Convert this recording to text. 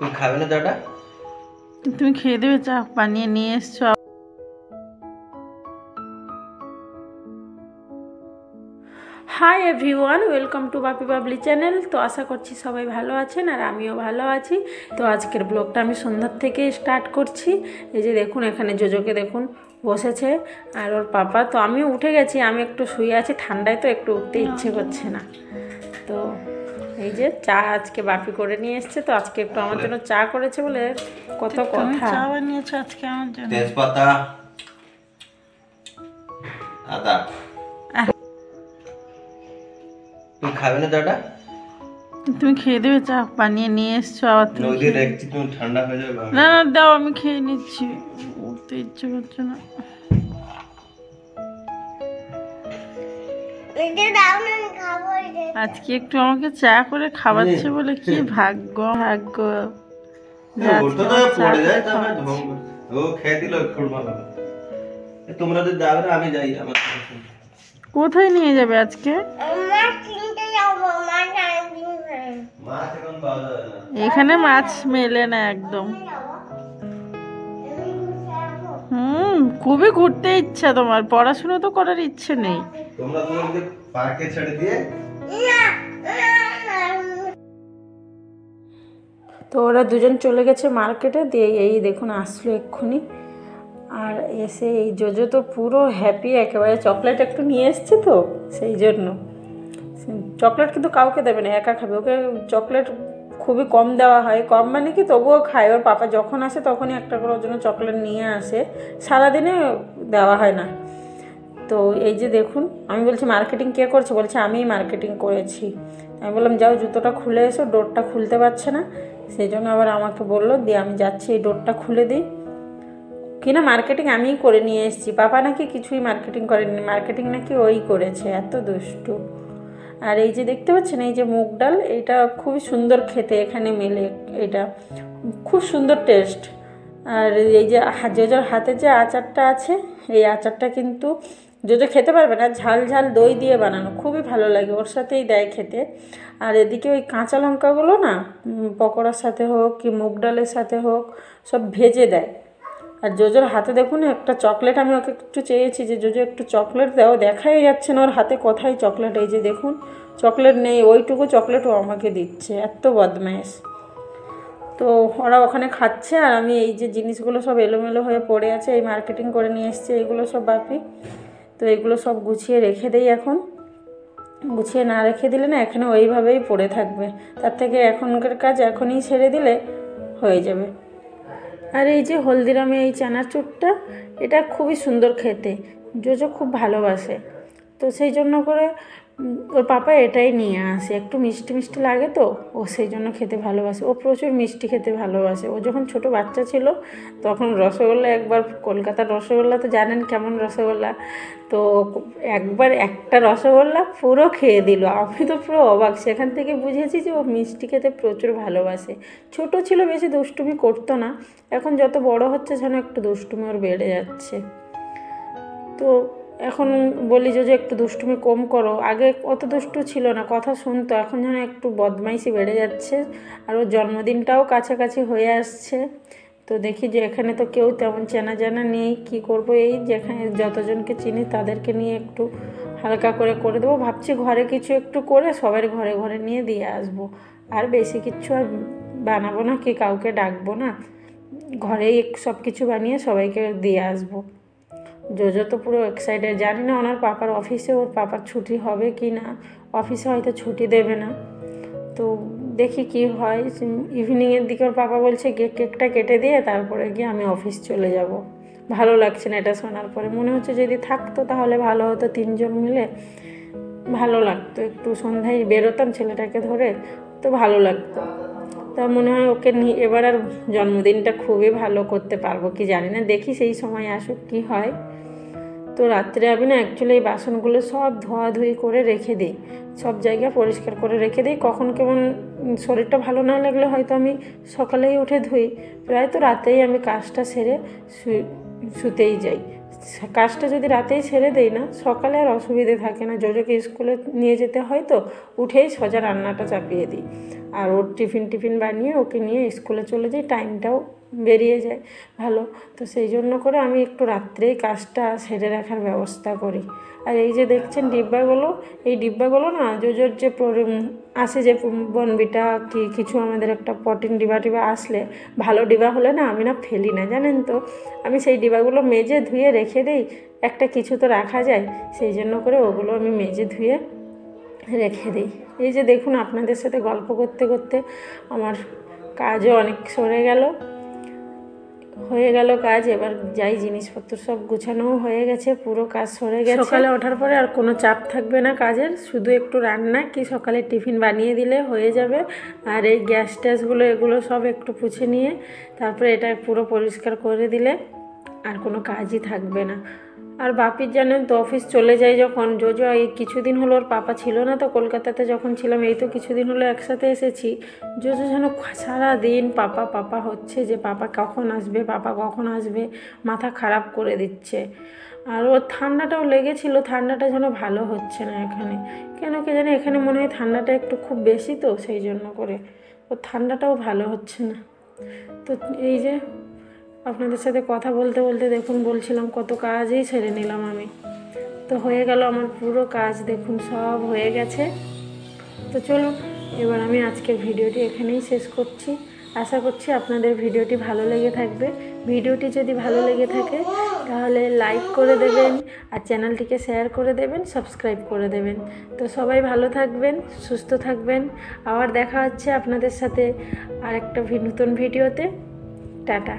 তুই খাবে না দাদা? তুমি খেয়ে দেবে, চা বানিয়ে নিয়ে এসছো। Hi everyone, welcome to Bapi Babli channel. তো আশা করছি সবাই ভালো আছেন আর আমিও ভালো আছি। তো আজকের ব্লগটা আমি সন্ধ্যার থেকে স্টার্ট করছি। এই যে দেখুন, এখানে জোজোকে দেখুন বসেছে আর ওর পাপা। তো আমিও উঠে গেছি, আমি একটু শুয়ে আছি, ঠান্ডায় তো একটু উঠতে ইচ্ছে করছে না। তো এই যে চা আজকে বাপি করে নিয়ে এসছে, তো আজকে একটু আমার জন্য চা করেছে বলে কত কথা। চা বানিয়েছে আজকে আমার জন্য, তেজপাতা, আদা। তুই খাবে না দাদা? তুমি খেয়ে দেবে, চা বানিয়ে নিয়ে এসছো। আবার নদী দেখছি তুমি ঠান্ডা হয়ে যাবে। না না দাও, আমি খেয়ে নিচ্ছি, উঠতে ইচ্ছে করছে না। আজকে একটু আমাকে চা করে খাওয়াচ্ছে বলে কি ভাগ্য ভাগ্য। তোমরা তো যাবে না, আমি যাই। কোথায় নিয়ে যাবে আজকে? এখানে মাছ মেলে না একদম। খুবই ঘুরতে ইচ্ছা তোমার, পড়াশোনা তো করার ইচ্ছে নেই। তোমরা তোমাদের পার্কে ছেড়ে দিয়ে। তো ওরা দুজন চলে গেছে মার্কেটে, দিয়ে এই দেখুন আসলো এক্ষুনি। আর এসে এই জোজো তো পুরো হ্যাপি একেবারে, চকলেট একটু নিয়ে এসছে তো সেই জন্য। চকলেট কিন্তু কাউকে দেবে না, একা খাবে। ওকে চকলেট খুবই কম দেওয়া হয়, কম মানে কি তবুও খায়। ওর পাপা যখন আসে তখনই একটা করে ওর জন্য চকলেট নিয়ে আসে, সারাদিনে দেওয়া হয় না। তো এই যে দেখুন, আমি বলছি মার্কেটিং কে করছে, বলছে আমিই মার্কেটিং করেছি। আমি বললাম যাও জুতোটা খুলে এসো, ডোরটা খুলতে পারছে না, সেই জন্য আবার আমাকে বললো, দিয়ে আমি যাচ্ছি এই ডোরটা খুলে দিই। কিনা মার্কেটিং আমিই করে নিয়ে এসেছি, পাপা নাকি কিছুই মার্কেটিং করেনি, মার্কেটিং নাকি ওই করেছে, এত দুষ্টু। আর এই যে দেখতে পাচ্ছেন, এই যে মুগ ডাল, এটা খুবই সুন্দর খেতে, এখানে মেলে, এটা খুব সুন্দর টেস্ট। আর এই যে জোজোর হাতে যে আচারটা আছে, এই আচারটা কিন্তু জোজো খেতে পারবে না, ঝাল ঝাল দই দিয়ে বানানো, খুবই ভালো লাগে, ওর সাথেই দেয় খেতে। আর এদিকে ওই কাঁচা লঙ্কাগুলো না, পকোড়ার সাথে হোক কি মুগ ডালের সাথে হোক, সব ভেজে দেয়। আর জোজোর হাতে দেখুন একটা চকলেট, আমি ওকে একটু চেয়েছি যে জোজো একটু চকলেট দাও, দেখাই যাচ্ছে না ওর হাতে কোথায় চকলেট। এই যে দেখুন চকলেট নেই, ওইটুকু চকলেটও আমাকে দিচ্ছে, এত বদমাইশ। তো ওরা ওখানে খাচ্ছে আর আমি এই যে জিনিসগুলো সব এলোমেলো হয়ে পড়ে আছে, এই মার্কেটিং করে নিয়ে এসছে এগুলো সব বাপি। তো এগুলো সব গুছিয়ে রেখে দেই এখন, গুছিয়ে না রেখে দিলে না এখানে ওইভাবেই পড়ে থাকবে, তার থেকে এখনকার কাজ এখনই ছেড়ে দিলে হয়ে যাবে। আর এই যে হলদিরামে এই চানাচুরটা, এটা খুবই সুন্দর খেতে, জোজো খুব ভালোবাসে। তো সেই জন্য করে ওর পাপা এটাই নিয়ে আসে, একটু মিষ্টি মিষ্টি লাগে তো, ও সেই জন্য খেতে ভালোবাসে। ও প্রচুর মিষ্টি খেতে ভালোবাসে। ও যখন ছোট বাচ্চা ছিল তখন রসগোল্লা, একবার কলকাতার রসগোল্লা তো জানেন কেমন রসগোল্লা, তো একবার একটা রসগোল্লা পুরো খেয়ে দিল। আমি তো পুরো অবাক, সেখান থেকে বুঝেছি যে ও মিষ্টি খেতে প্রচুর ভালোবাসে। ছোট ছিল, বেশি দুষ্টুমি করতো না, এখন যত বড় হচ্ছে যেন একটু দুষ্টুমি ওর বেড়ে যাচ্ছে। তো এখন বলি যে একটু দুষ্টুমি কম করো, আগে অত দুষ্টু ছিল না, কথা শুনতো, এখন যেন একটু বদমাইশি বেড়ে যাচ্ছে। আর ওর জন্মদিনটাও কাছাকাছি হয়ে আসছে। তো দেখি যে এখানে তো কেউ তেমন চেনা জানা নেই, কি করব, এই যেখানে যতজনকে চিনি তাদেরকে নিয়ে একটু হালকা করে দেবো ভাবছি। ঘরে কিছু একটু করে সবার ঘরে ঘরে নিয়ে দিয়ে আসবো, আর বেশি কিছু আর বানাবো না, কি কাউকে ডাকবো না, ঘরেই সব কিছু বানিয়ে সবাইকে দিয়ে আসবো। জোজো তো পুরো এক্সাইটেড, জানি না ওনার পাপার অফিসে, ওর পাপার ছুটি হবে কি না, অফিসে হয়তো ছুটি দেবে না। তো দেখি কি হয়, ইভিনিংয়ের দিকে ওর পাপা বলছে কেকটা কেটে দিয়ে তারপরে গিয়ে আমি অফিস চলে যাব। ভালো লাগছে না এটা শোনার পরে, মনে হচ্ছে যদি থাকতো তাহলে ভালো হতো, তিনজন মিলে ভালো লাগতো, একটু সন্ধ্যায় বেরোতাম ছেলেটাকে ধরে, তো ভালো লাগতো। তা মনে হয় ওকে নিয়ে এবার আর জন্মদিনটা খুবই ভালো করতে পারবো কি জানি না, দেখি সেই সময় আসুক কি হয়। তো রাত্রে আমি না অ্যাকচুয়ালি এই বাসনগুলো সব ধোয়াধুয়ি করে রেখে দিই, সব জায়গা পরিষ্কার করে রেখে দিই। কখন কেমন শরীরটা ভালো না লাগলে হয়তো আমি সকালেই উঠে ধুই, প্রায় তো রাতেই আমি কাজটা সেরে শুতেই যাই। কাজটা যদি রাতেই ছেড়ে দেই না, সকালে আর অসুবিধে থাকে না। জোজোকে স্কুলে নিয়ে যেতে হয় তো উঠেই সোজা রান্নাটা চাপিয়ে দিই, আর ওর টিফিন বানিয়ে ওকে নিয়ে স্কুলে চলে যাই, টাইমটাও বেরিয়ে যায় ভালো। তো সেই জন্য করে আমি একটু রাত্রেই কাজটা সেরে রাখার ব্যবস্থা করি। আর এই যে দেখছেন ডিব্বাগুলো, এই ডিব্বাগুলো না জোজোর যে আসে যে বনবিটা কি কিছু আমাদের একটা প্রোটিন ডিবা আসলে, ভালো ডিবা হলে না আমি না ফেলি না, জানেন তো। আমি সেই ডিবাগুলো মেজে ধুয়ে রেখে দিই, একটা কিছু তো রাখা যায়, সেই জন্য করে ওগুলো আমি মেজে ধুয়ে রেখে দিই। এই যে দেখুন আপনাদের সাথে গল্প করতে করতে আমার কাজও অনেক হয়ে গেল কাজ। এবার যাই, জিনিসপত্র সব গুছানোও হয়ে গেছে, পুরো কাজ সরে গেছে। সকালে ওঠার পরে আর কোনো চাপ থাকবে না কাজের, শুধু একটু রান্না কি সকালে টিফিন বানিয়ে দিলে হয়ে যাবে। আর এই গ্যাসগুলো এগুলো সব একটু পুছে নিয়ে তারপরে এটা পুরো পরিষ্কার করে দিলে আর কোনো কাজই থাকবে না। আর বাপির জানেন তো অফিস চলে যায় যখন, জোজো এই কিছুদিন হলো, ওর পাপা ছিল না তো কলকাতাতে যখন ছিলাম, এই তো কিছুদিন হলো একসাথে এসেছি, জোজো যেন সারাদিন পাপা হচ্ছে, যে পাপা কখন আসবে, মাথা খারাপ করে দিচ্ছে। আর ওর ঠান্ডাটাও লেগেছিল, ঠান্ডাটা যেন ভালো হচ্ছে না এখানে, কেন কে জানে, এখানে মনে হয় ঠান্ডাটা একটু খুব বেশি তো সেই জন্য করে ওর ঠান্ডাটাও ভালো হচ্ছে না। তো এই যে আপনাদের সাথে কথা বলতে বলতে দেখুন বলছিলাম কত কাজই ছেড়ে নিলাম আমি। তো হয়ে গেল আমার পুরো কাজ, দেখুন সব হয়ে গেছে। তো চলুন এবার আমি আজকের ভিডিওটি এখানেই শেষ করছি। আশা করছি আপনাদের ভিডিওটি ভালো লেগে থাকবে। ভিডিওটি যদি ভালো লেগে থাকে তাহলে লাইক করে দেবেন, আর চ্যানেলটিকে শেয়ার করে দেবেন, সাবস্ক্রাইব করে দেবেন। তো সবাই ভালো থাকবেন, সুস্থ থাকবেন। আবার দেখা হচ্ছে আপনাদের সাথে আর একটা নতুন ভিডিওতে। টাটা।